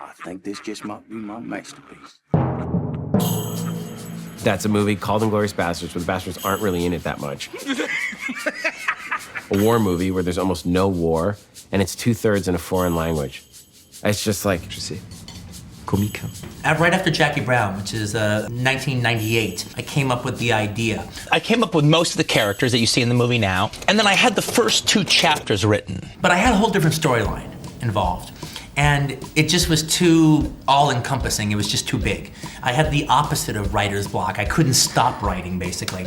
I think this just might be my masterpiece. That's a movie called Inglourious Basterds, where the bastards aren't really in it that much. A war movie where there's almost no war, and it's 2/3 in a foreign language. It's just like... Comique. Right after Jackie Brown, which is 1998, I came up with the idea. I came up with most of the characters that you see in the movie now, and then I had the first 2 chapters written. But I had a whole different storyline involved. And it just was too all-encompassing. It was just too big. I had the opposite of writer's block. I couldn't stop writing, basically.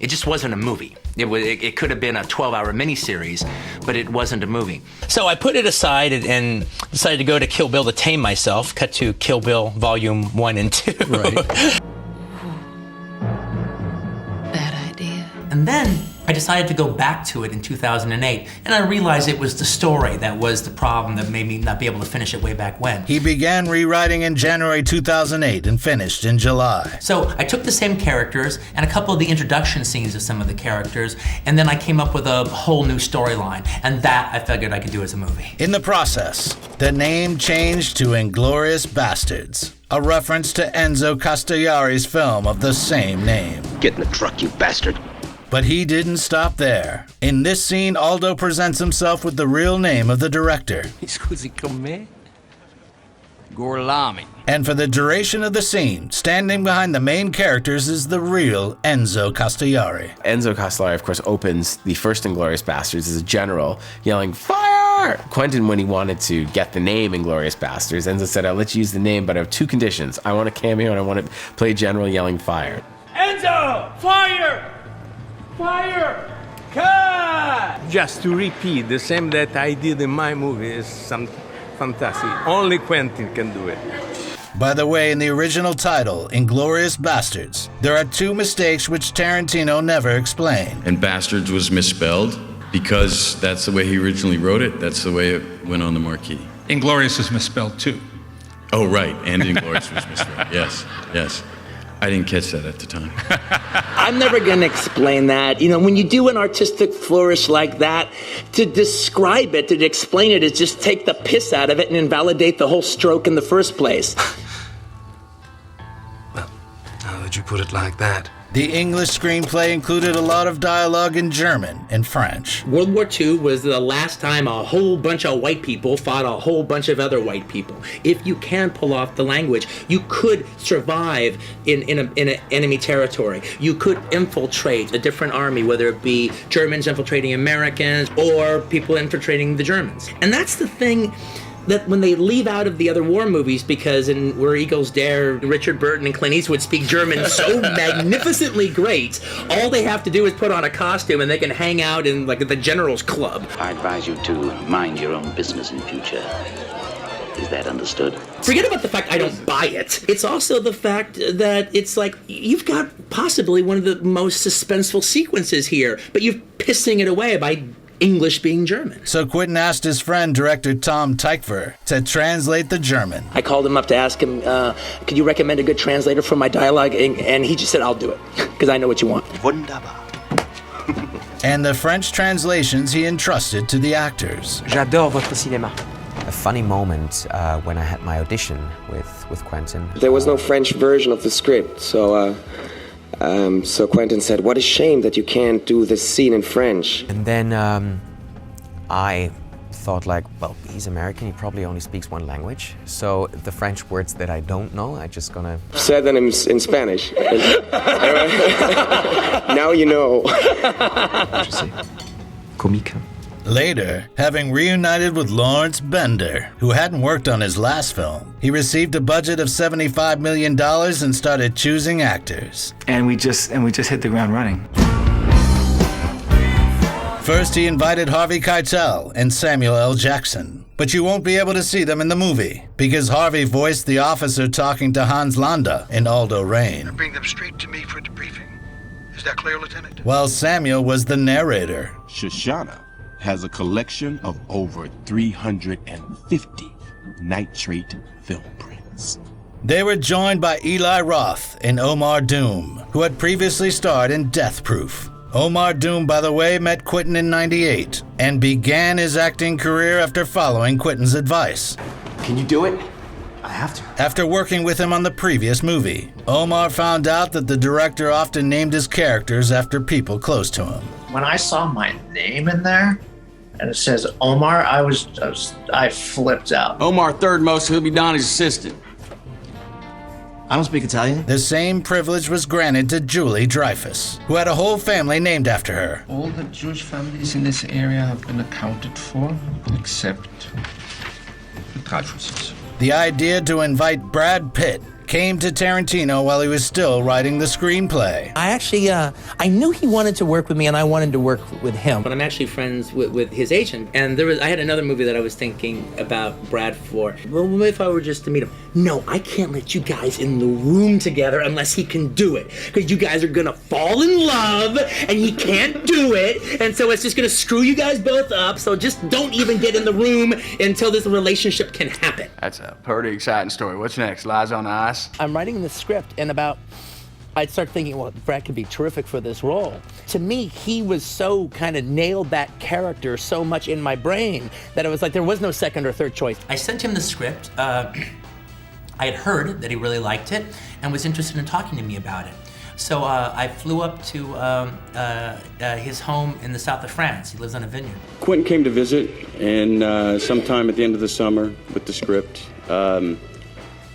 It just wasn't a movie. It could have been a 12-hour miniseries, but it wasn't a movie. So I put it aside and decided to go to Kill Bill to tame myself. Cut to Kill Bill Volume 1 and 2. Right. Bad idea. And then I decided to go back to it in 2008, and I realized it was the story that was the problem that made me not be able to finish it way back when. He began rewriting in January 2008 and finished in July. So I took the same characters and a couple of the introduction scenes of some of the characters, and then I came up with a whole new storyline, and that I figured I could do as a movie. In the process, the name changed to Inglourious Basterds, a reference to Enzo Castellari's film of the same name. Get in the truck, you bastard. But he didn't stop there. In this scene, Aldo presents himself with the real name of the director. Scusi con me? Gorlami. And for the duration of the scene, standing behind the main characters is the real Enzo Castellari. Enzo Castellari, of course, opens the first Inglourious Basterds as a general, yelling, "Fire!" Quentin, when he wanted to get the name Inglourious Basterds, Enzo said, "I'll let you use the name, but I have 2 conditions. I want a cameo and I want to play general yelling fire." Enzo! Fire! Fire! Cut! Just to repeat the same that I did in my movie is some fantastic. Only Quentin can do it. By the way, in the original title, Inglourious Basterds, there are 2 mistakes which Tarantino never explained. And Bastards was misspelled because that's the way he originally wrote it. That's the way it went on the marquee. Inglourious is misspelled too. Oh, right, and Inglourious was misspelled. Yes, yes. I didn't catch that at the time. I'm never going to explain that. You know, when you do an artistic flourish like that, to describe it, to explain it, is just take the piss out of it and invalidate the whole stroke in the first place. Well, now that you put it like that. The English screenplay included a lot of dialogue in German and French. World War II was the last time a whole bunch of white people fought a whole bunch of other white people. If you can pull off the language, you could survive in enemy territory. You could infiltrate a different army, whether it be Germans infiltrating Americans or people infiltrating the Germans. And that's the thing that when they leave out of the other war movies, because in Where Eagles Dare, Richard Burton and Clint Eastwood speak German so magnificently great, all they have to do is put on a costume and they can hang out in like the General's Club. I advise you to mind your own business in future. Is that understood? Forget about the fact I don't buy it. It's also the fact that it's like, you've got possibly one of the most suspenseful sequences here, but you're pissing it away by English being German. So Quentin asked his friend, director Tom Tykwer, to translate the German. I called him up to ask him, could you recommend a good translator for my dialogue? And he just said, I'll do it, because I know what you want. Wunderbar. And the French translations he entrusted to the actors. J'adore votre cinéma. A funny moment when I had my audition with Quentin. There was no French version of the script, so Quentin said, "What a shame that you can't do this scene in French." And then I thought, like, well, he's American, he probably only speaks 1 language. So the French words that I don't know, I just gonna... Said them in Spanish. Now you know. Comique. Later, having reunited with Lawrence Bender, who hadn't worked on his last film, he received a budget of $75 million and started choosing actors. And we just hit the ground running. First, he invited Harvey Keitel and Samuel L. Jackson. But you won't be able to see them in the movie, because Harvey voiced the officer talking to Hans Landa in Aldo Rain. Bring them straight to me for debriefing. Is that clear, Lieutenant? While Samuel was the narrator. Shoshana has a collection of over 350 nitrate film prints. They were joined by Eli Roth and Omar Doom, who had previously starred in Death Proof. Omar Doom, by the way, met Quentin in '98 and began his acting career after following Quentin's advice. Can you do it? I have to. After working with him on the previous movie, Omar found out that the director often named his characters after people close to him. When I saw my name in there, and it says Omar, I flipped out. Omar, third most, he'll be Donnie's assistant. I don't speak Italian. The same privilege was granted to Julie Dreyfus, who had a whole family named after her. All the Jewish families in this area have been accounted for, except the Dreyfuses. The idea to invite Brad Pitt came to Tarantino while he was still writing the screenplay. I actually, I knew he wanted to work with me and I wanted to work with him. But I'm actually friends with his agent. And I had another movie that I was thinking about Brad for. Well, what if I were just to meet him? No, I can't let you guys in the room together unless he can do it. Because you guys are gonna fall in love and he can't do it. And so it's just gonna screw you guys both up. So just don't even get in the room until this relationship can happen. That's a pretty exciting story. What's next? Lies on Ice? I'm writing the script, and I'd start thinking, well, Brad could be terrific for this role. To me, he was so kind of nailed that character so much in my brain that it was like there was no second or third choice. I sent him the script. I had heard that he really liked it and was interested in talking to me about it. So I flew up to his home in the south of France. He lives on a vineyard. Quentin came to visit, and sometime at the end of the summer with the script.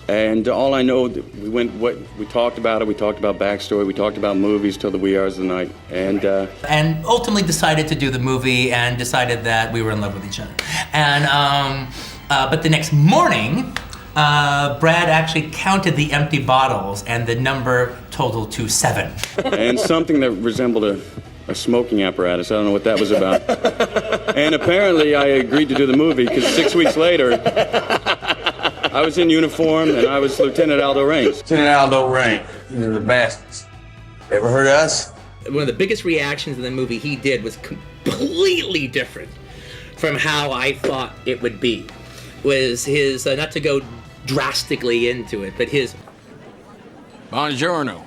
And all I know, we talked about it, we talked about backstory, we talked about movies till the wee hours of the night, and ultimately decided to do the movie and decided that we were in love with each other. And but the next morning, Brad actually counted the empty bottles and the number totaled to 7. And something that resembled a smoking apparatus, I don't know what that was about. And apparently I agreed to do the movie because 6 weeks later, I was in uniform, and I was Lieutenant Aldo Raines. Lieutenant Aldo Raines, the Bastards. Ever heard of us? One of the biggest reactions in the movie he did was completely different from how I thought it would be. Was his, not to go drastically into it, but his... Buongiorno.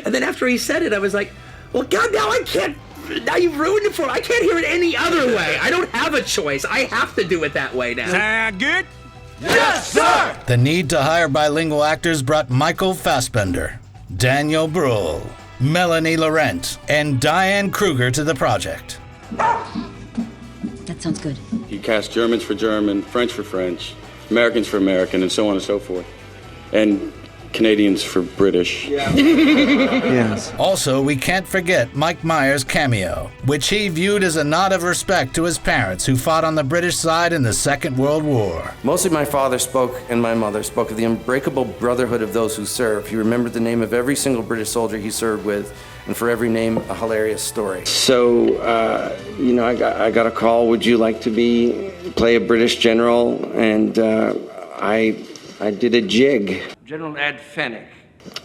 And then after he said it, I was like, well, God, now I can't... Now you've ruined it for me. I can't hear it any other way. I don't have a choice. I have to do it that way now. Sound good? Yes, sir! The need to hire bilingual actors brought Michael Fassbender, Daniel Brühl, Mélanie Laurent, and Diane Kruger to the project. That sounds good. He cast Germans for German, French for French, Americans for American, and so on and so forth. And Canadians for British. Yes. Also, we can't forget Mike Myers' cameo, which he viewed as a nod of respect to his parents who fought on the British side in the Second World War. Mostly my father spoke and my mother spoke of the unbreakable brotherhood of those who serve. He remembered the name of every single British soldier he served with, and for every name, a hilarious story. So, I got a call, would you like to play a British general? And I did a jig. General Ed Fennick.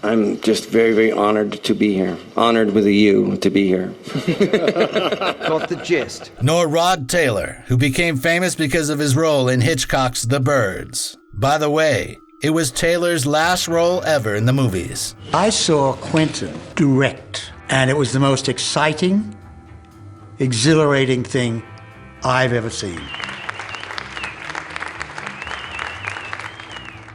I'm just very, very honored to be here. Honored with a U to be here. Got the gist. Nor Rod Taylor, who became famous because of his role in Hitchcock's The Birds. By the way, it was Taylor's last role ever in the movies. I saw Quentin direct, and it was the most exciting, exhilarating thing I've ever seen.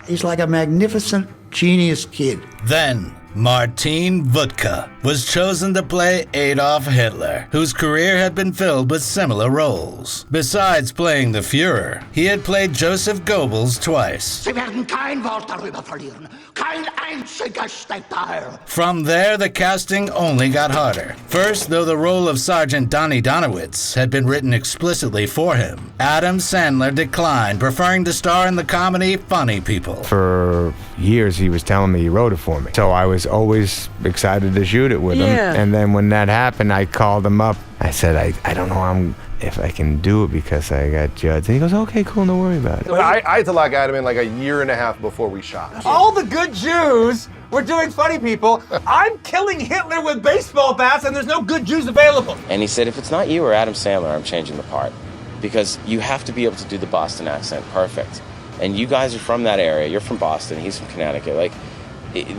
He's like a magnificent, genius kid. Then, Martin Wuttke was chosen to play Adolf Hitler, whose career had been filled with similar roles. Besides playing the Führer, he had played Joseph Goebbels twice. Sie werden kein Wort darüber verlieren. Kein einziges Detail. From there, the casting only got harder. First, though the role of Sergeant Donnie Donowitz had been written explicitly for him, Adam Sandler declined, preferring to star in the comedy Funny People. For years, he was telling me he wrote it for me. So I was always excited to shoot it with him. And then when that happened, I called him up. I said, I don't know if I can do it because I got judged. And he goes, okay, cool, don't worry about it. I had to lock Adam in like a year and a half before we shot. All the good Jews were doing Funny People. I'm killing Hitler with baseball bats and there's no good Jews available. And he said, if it's not you or Adam Sandler, I'm changing the part. Because you have to be able to do the Boston accent perfect. And you guys are from that area. You're from Boston. He's from Connecticut. Like,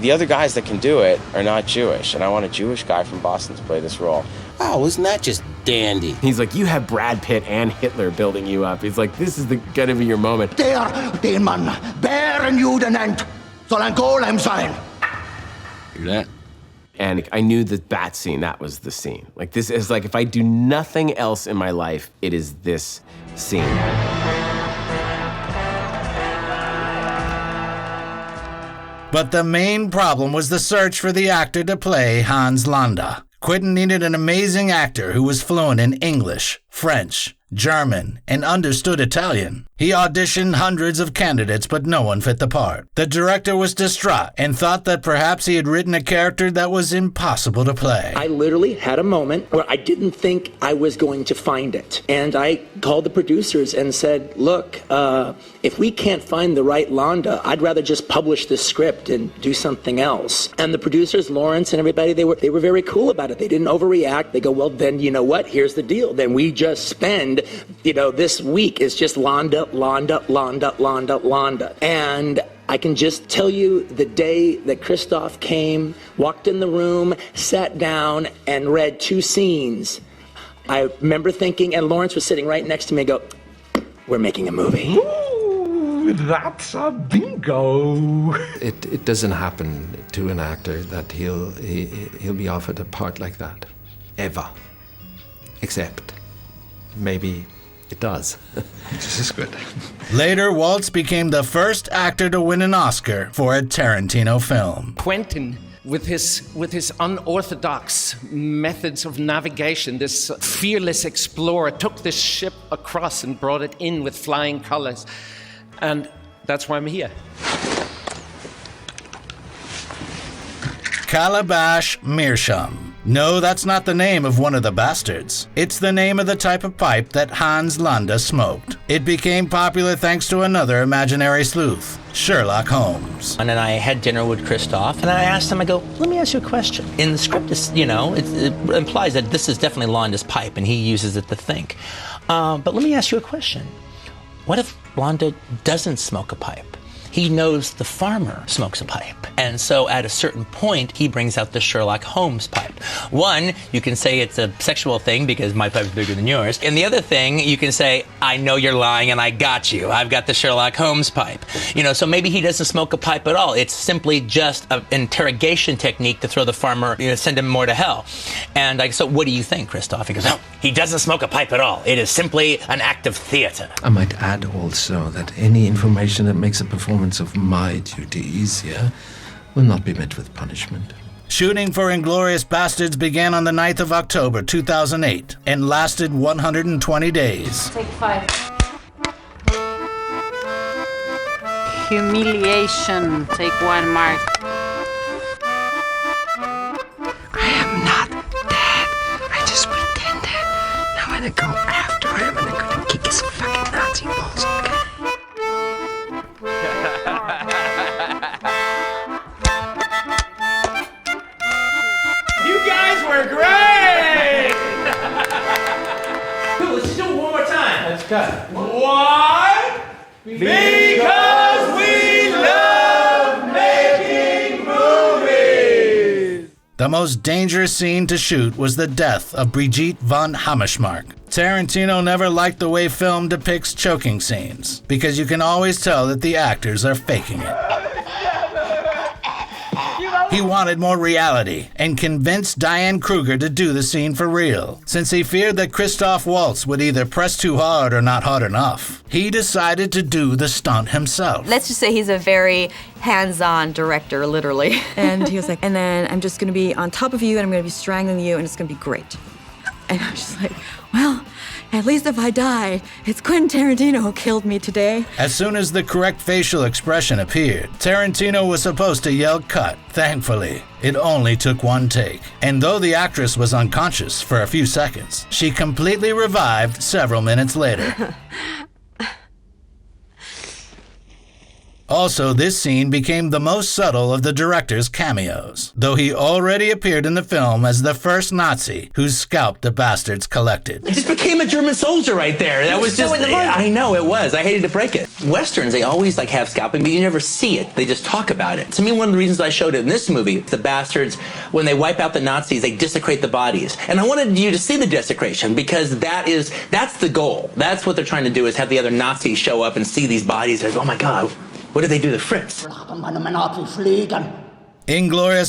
the other guys that can do it are not Jewish. And I want a Jewish guy from Boston to play this role. Wow, isn't that just dandy. He's like, you have Brad Pitt and Hitler building you up. He's like, this is gonna be your moment. Den man bären jorden ent, soll han golem sein. Hear that? And I knew that scene, that was the scene. Like, this is like, if I do nothing else in my life, it is this scene. But the main problem was the search for the actor to play Hans Landa. Quentin needed an amazing actor who was fluent in English, French, German, and understood Italian. He auditioned hundreds of candidates, but no one fit the part. The director was distraught and thought that perhaps he had written a character that was impossible to play. I literally had a moment where I didn't think I was going to find it. And I called the producers and said, look, if we can't find the right Landa, I'd rather just publish this script and do something else. And the producers, Lawrence and everybody, they were very cool about it. They didn't overreact. They go, well, then you know what? Here's the deal. Then we just spend, this week is just Landa. And I can just tell you the day that Christoph came, walked in the room, sat down, and read 2 scenes. I remember thinking, and Lawrence was sitting right next to me, go, we're making a movie. Ooh, that's a bingo. It doesn't happen to an actor that he'll be offered a part like that, ever. Except maybe it does. This is good. Later, Waltz became the first actor to win an Oscar for a Tarantino film. Quentin, with his unorthodox methods of navigation, this fearless explorer took this ship across and brought it in with flying colors. And that's why I'm here. Calabash Meerschaum. No, that's not the name of one of the bastards. It's the name of the type of pipe that Hans Landa smoked. It became popular thanks to another imaginary sleuth, Sherlock Holmes. And then I had dinner with Christoph, and I asked him, I go, let me ask you a question. In the script, it implies that this is definitely Landa's pipe, and he uses it to think. But let me ask you a question. What if Landa doesn't smoke a pipe? He knows the farmer smokes a pipe. And so at a certain point, he brings out the Sherlock Holmes pipe. One, you can say it's a sexual thing because my pipe's bigger than yours. And the other thing, you can say, I know you're lying and I got you. I've got the Sherlock Holmes pipe. So maybe he doesn't smoke a pipe at all. It's simply just an interrogation technique to throw the farmer, send him more to hell. And I so what do you think, Christoph? He goes, no, he doesn't smoke a pipe at all. It is simply an act of theater. I might add also that any information that makes a performance of my duty easier will not be met with punishment. Shooting for Inglourious Basterds began on the 9th of October 2008 and lasted 120 days. Take 5. Humiliation. Take 1, Mark. I am not dead. I just pretended. Now I'm gonna go after him and I'm gonna kick his fucking Nazi balls, okay? You guys were great! Cool, let's do it one more time. Let's go. Why? Because we love making movies! The most dangerous scene to shoot was the death of Brigitte von Hammerschmark. Tarantino never liked the way film depicts choking scenes, because you can always tell that the actors are faking it. He wanted more reality and convinced Diane Kruger to do the scene for real. Since he feared that Christoph Waltz would either press too hard or not hard enough, he decided to do the stunt himself. Let's just say he's a very hands-on director, literally. And he was like, and then I'm just gonna be on top of you and I'm gonna be strangling you and it's gonna be great. And I was just like, well, at least if I die, it's Quentin Tarantino who killed me today. As soon as the correct facial expression appeared, Tarantino was supposed to yell cut. Thankfully, it only took 1 take. And though the actress was unconscious for a few seconds, she completely revived several minutes later. Also, this scene became the most subtle of the director's cameos, though he already appeared in the film as the first Nazi whose scalp the bastards collected. It just became a German soldier right there. That was just, I know it was. I hated to break it. Westerns, they always like have scalping, but you never see it. They just talk about it. To me, one of the reasons I showed it in this movie, the bastards, when they wipe out the Nazis, they desecrate the bodies. And I wanted you to see the desecration because that's the goal. That's what they're trying to do, is have the other Nazis show up and see these bodies and go, oh my God, what did they do to Fritz? Inglourious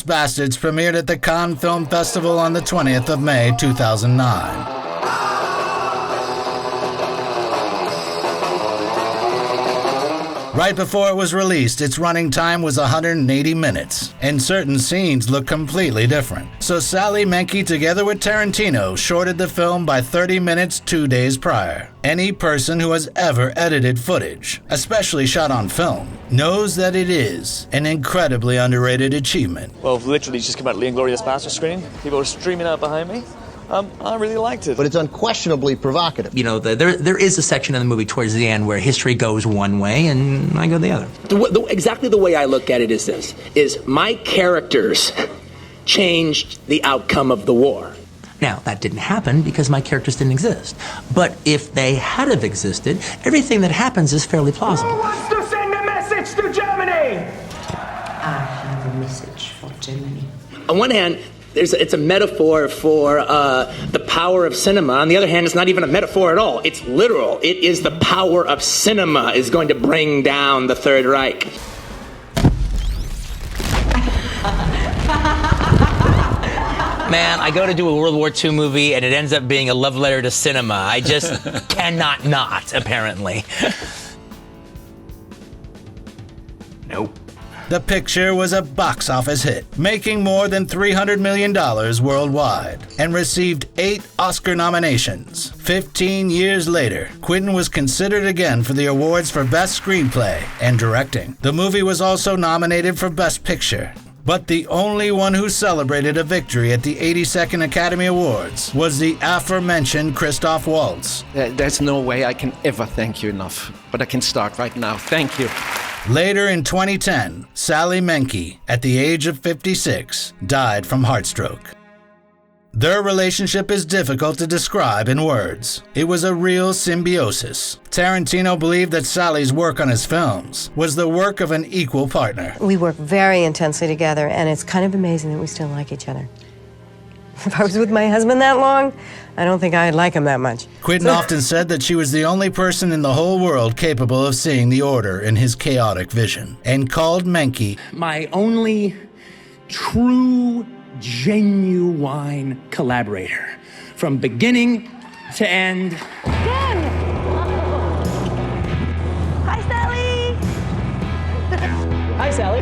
Basterds premiered at the Cannes Film Festival on the 20th of May, 2009. Right before it was released, its running time was 180 minutes, and certain scenes look completely different. So Sally Menke, together with Tarantino, shorted the film by 30 minutes 2 days prior. Any person who has ever edited footage, especially shot on film, knows that it is an incredibly underrated achievement. Well, literally just come out of the Inglourious Basterds screening. People were streaming out behind me. I really liked it. But it's unquestionably provocative. You know, there is a section in the movie towards the end where history goes one way and I go the other. Exactly the way I look at it is this, is my characters changed the outcome of the war. Now, that didn't happen because my characters didn't exist. But if they had have existed, everything that happens is fairly plausible. Who wants to send a message to Germany? I have a message for Germany. On one hand, it's a metaphor for the power of cinema. On the other hand, it's not even a metaphor at all. It's literal. It is the power of cinema is going to bring down the Third Reich. Man, I go to do a World War II movie and it ends up being a love letter to cinema. I just cannot not, apparently. Nope. The picture was a box office hit, making more than $300 million worldwide, and received 8 Oscar nominations. 15 years later, Quentin was considered again for the awards for Best Screenplay and Directing. The movie was also nominated for Best Picture. But the only one who celebrated a victory at the 82nd Academy Awards was the aforementioned Christoph Waltz. There's no way I can ever thank you enough, but I can start right now. Thank you. Later in 2010, Sally Menke, at the age of 56, died from heart stroke. Their relationship is difficult to describe in words. It was a real symbiosis. Tarantino believed that Sally's work on his films was the work of an equal partner. We work very intensely together, and it's kind of amazing that we still like each other. If I was with my husband that long, I don't think I'd like him that much. Quentin often said that she was the only person in the whole world capable of seeing the order in his chaotic vision, and called Menke my only true, genuine collaborator, from beginning to end. Hi, Sally! Hi, Sally.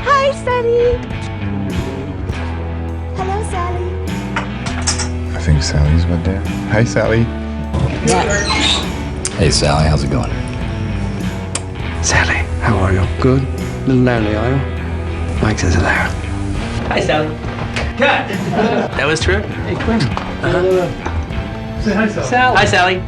Hi, Sunny! Hello, Sally. I think Sally's about there. Hi, Sally. Hey, Sally, how's it going? Sally, how are you? Good? A little lonely, are you? Mike says hello. Hi, Sally. Cut! That was true? Hey, Quinn. Say hi, Sally. Hi, Sally.